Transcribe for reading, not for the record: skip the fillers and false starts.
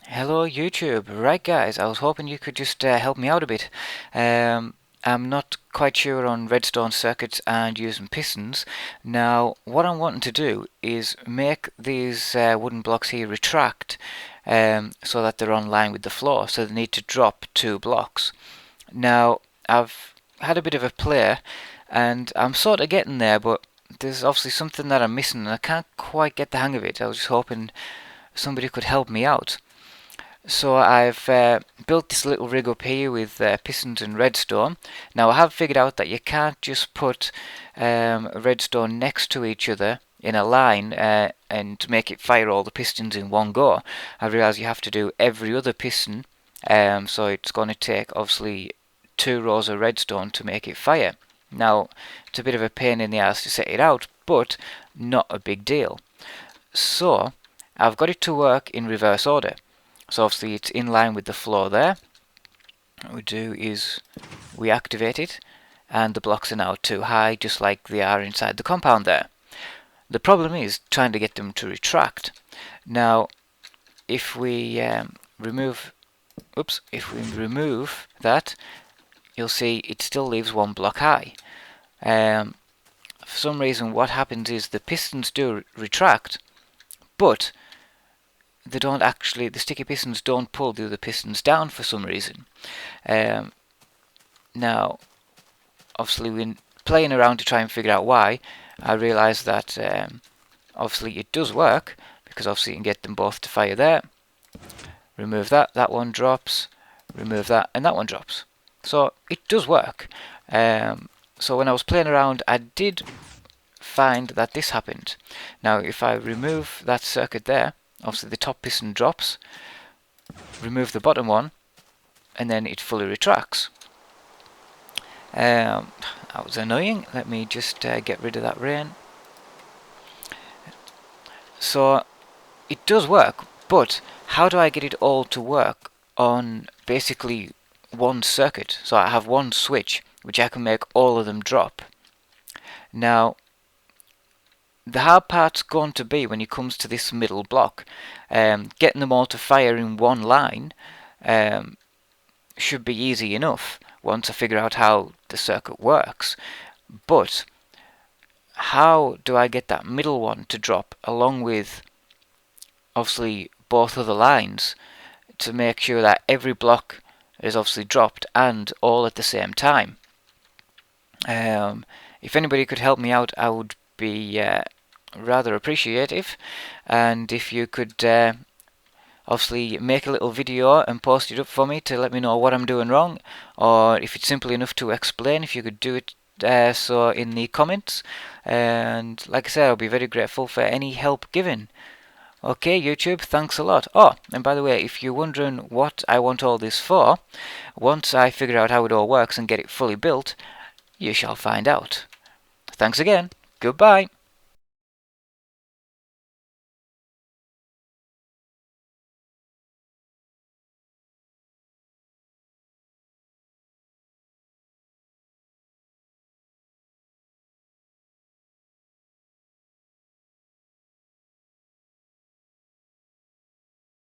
Hello YouTube. Right guys, I was hoping you could just help me out a bit. I'm not quite sure on redstone circuits and using pistons. Now what I'm wanting to do is make these wooden blocks here retract so that they're on line with the floor, so they need to drop 2 blocks. Now I've had a bit of a play and I'm sort of getting there, but there's obviously something that I'm missing and I can't quite get the hang of it. I was just hoping somebody could help me out. So I've built this little rig up here with pistons and redstone. Now I have figured out that you can't just put redstone next to each other in a line and make it fire all the pistons in one go. I realise you have to do every other piston, so it's going to take obviously 2 rows of redstone to make it fire. Now it's a bit of a pain in the ass to set it out, but not a big deal. So I've got it to work in reverse order. So obviously it's in line with the floor there. What we do is we activate it and the blocks are now too high, just like they are inside the compound there. The problem is trying to get them to retract. Now if we remove that, you'll see it still leaves 1 block high. For some reason what happens is the pistons do retract, but the sticky pistons don't pull the other pistons down for some reason. Now, obviously, when playing around to try and figure out why, I realised that obviously it does work, because obviously you can get them both to fire there. Remove that, that one drops. Remove that, and that one drops. So it does work. So when I was playing around, I did find that this happened. Now, if I remove that circuit there, obviously the top piston drops, remove the bottom one, and then it fully retracts. That was annoying. Let me just get rid of that rain. So it does work, but how do I get it all to work on basically one circuit? So I have one switch which I can make all of them drop. Now the hard part's going to be when it comes to this middle block. Getting them all to fire in one line should be easy enough once I figure out how the circuit works. But how do I get that middle one to drop along with obviously both other lines to make sure that every block is obviously dropped and all at the same time? If anybody could help me out, I would be rather appreciative, and if you could obviously make a little video and post it up for me to let me know what I'm doing wrong, or if it's simple enough to explain, if you could do it so in the comments. And like I said, I'll be very grateful for any help given. Okay, YouTube, thanks a lot. Oh, and by the way, if you're wondering what I want all this for, once I figure out how it all works and get it fully built, you shall find out. Thanks again. Goodbye.